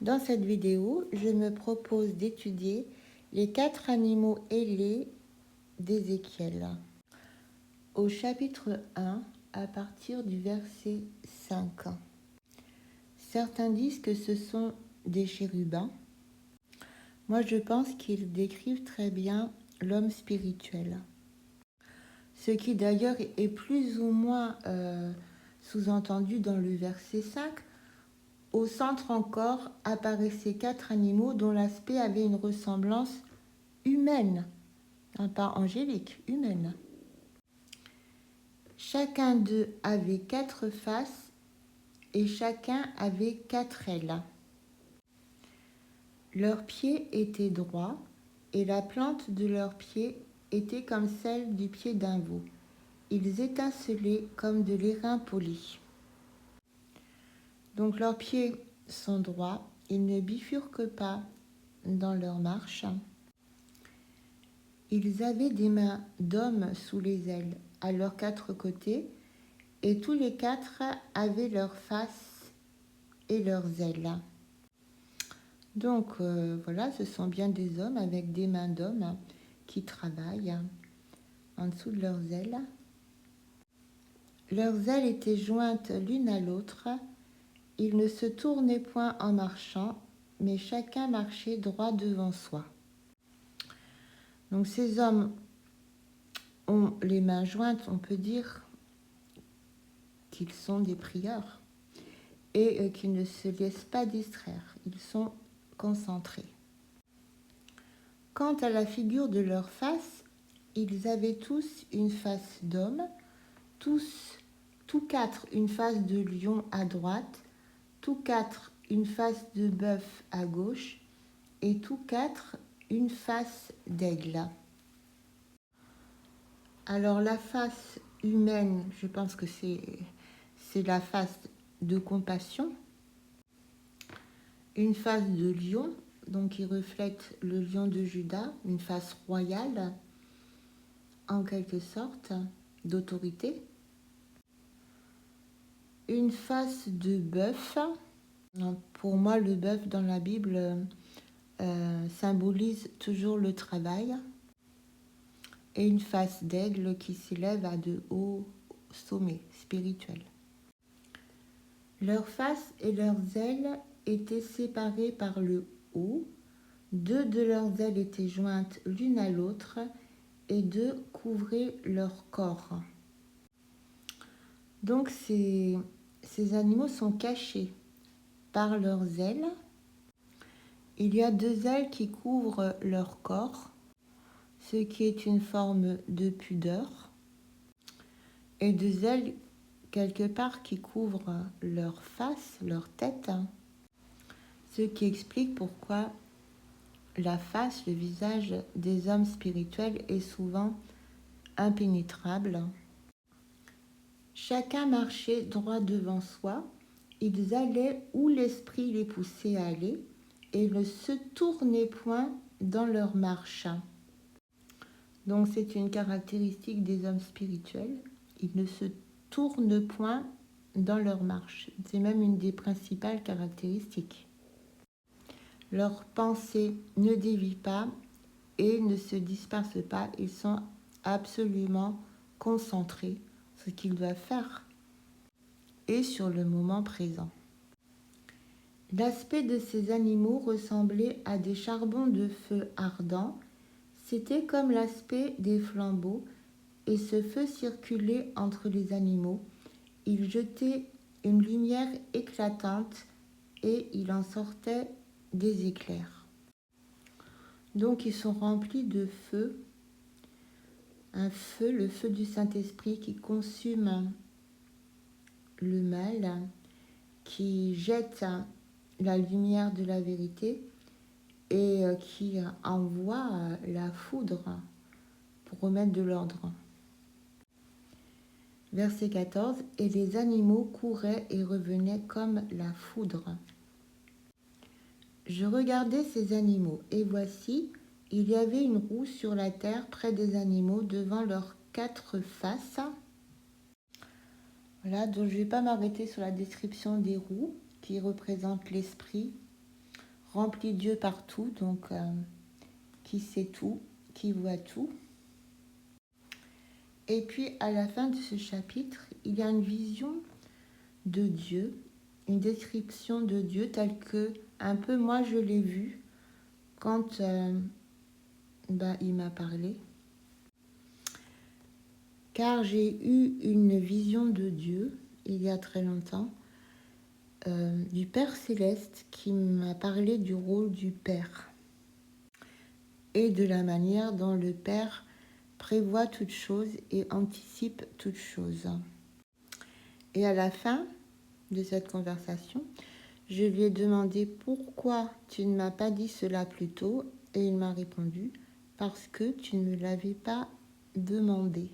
Dans cette vidéo, je me propose d'étudier les 4 animaux ailés d'Ézéchiel. Au chapitre 1, à partir du verset 5. Certains disent que ce sont des chérubins. Moi, je pense qu'ils décrivent très bien l'homme spirituel. Ce qui d'ailleurs est plus ou moins sous-entendu dans le verset 5. Au centre encore apparaissaient 4 animaux dont l'aspect avait une ressemblance humaine, pas angélique, humaine. Chacun d'eux avait 4 faces et chacun avait 4 ailes. Leurs pieds étaient droits et la plante de leurs pieds était comme celle du pied d'un veau. Ils étincelaient comme de l'airain poli. Donc leurs pieds sont droits, ils ne bifurquent pas dans leur marche. Ils avaient des mains d'hommes sous les ailes, à leurs 4 côtés, et tous les 4 avaient leurs faces et leurs ailes. Donc voilà, ce sont bien des hommes avec des mains d'hommes qui travaillent en dessous de leurs ailes. Leurs ailes étaient jointes l'une à l'autre. Ils ne se tournaient point en marchant, mais chacun marchait droit devant soi. Donc ces hommes ont les mains jointes, on peut dire qu'ils sont des prieurs et qu'ils ne se laissent pas distraire. Ils sont concentrés. Quant à la figure de leur face, ils avaient tous une face d'homme, tous 4 une face de lion à droite, tous 4 une face de bœuf à gauche et tous 4 une face d'aigle. Alors la face humaine, je pense que c'est la face de compassion, une face de lion, donc qui reflète le lion de Juda, une face royale, en quelque sorte, d'autorité. Une face de bœuf. Pour moi, le bœuf dans la Bible symbolise toujours le travail. Et une face d'aigle qui s'élève à de hauts sommets spirituels. Leurs faces et leurs ailes étaient séparées par le haut. 2 de leurs ailes étaient jointes l'une à l'autre et 2 couvraient leur corps. Donc ces animaux sont cachés par leurs ailes. Il y a 2 ailes qui couvrent leur corps, ce qui est une forme de pudeur, et 2 ailes quelque part qui couvrent leur face, leur tête, ce qui explique pourquoi la face, le visage des hommes spirituels est souvent impénétrable. Chacun marchait droit devant soi, ils allaient où l'esprit les poussait à aller et ne se tournaient point dans leur marche. Donc c'est une caractéristique des hommes spirituels, ils ne se tournent point dans leur marche. C'est même une des principales caractéristiques. Leur pensée ne dévie pas et ne se disperse pas. Ils sont absolument concentrés sur ce qu'ils doivent faire et sur le moment présent. L'aspect de ces animaux ressemblait à des charbons de feu ardents. C'était comme l'aspect des flambeaux et ce feu circulait entre les animaux. Il jetait une lumière éclatante et il en sortait des éclairs. Donc ils sont remplis de feu, un feu, le feu du Saint-Esprit qui consume le mal, qui jette la lumière de la vérité et qui envoie la foudre pour remettre de l'ordre. Verset 14, « Et les animaux couraient et revenaient comme la foudre. » Je regardais ces animaux, et voici, il y avait une roue sur la terre près des animaux devant leurs 4 faces. Voilà, donc je ne vais pas m'arrêter sur la description des roues qui représentent l'esprit remplit Dieu partout, donc qui sait tout, qui voit tout. Et puis à la fin de ce chapitre, il y a une vision de Dieu, une description de Dieu telle que, un peu moi je l'ai vu quand il m'a parlé. Car j'ai eu une vision de Dieu il y a très longtemps, du Père Céleste qui m'a parlé du rôle du Père et de la manière dont le Père prévoit toutes choses et anticipe toutes choses. Et à la fin de cette conversation, je lui ai demandé pourquoi tu ne m'as pas dit cela plus tôt et il m'a répondu parce que tu ne me l'avais pas demandé.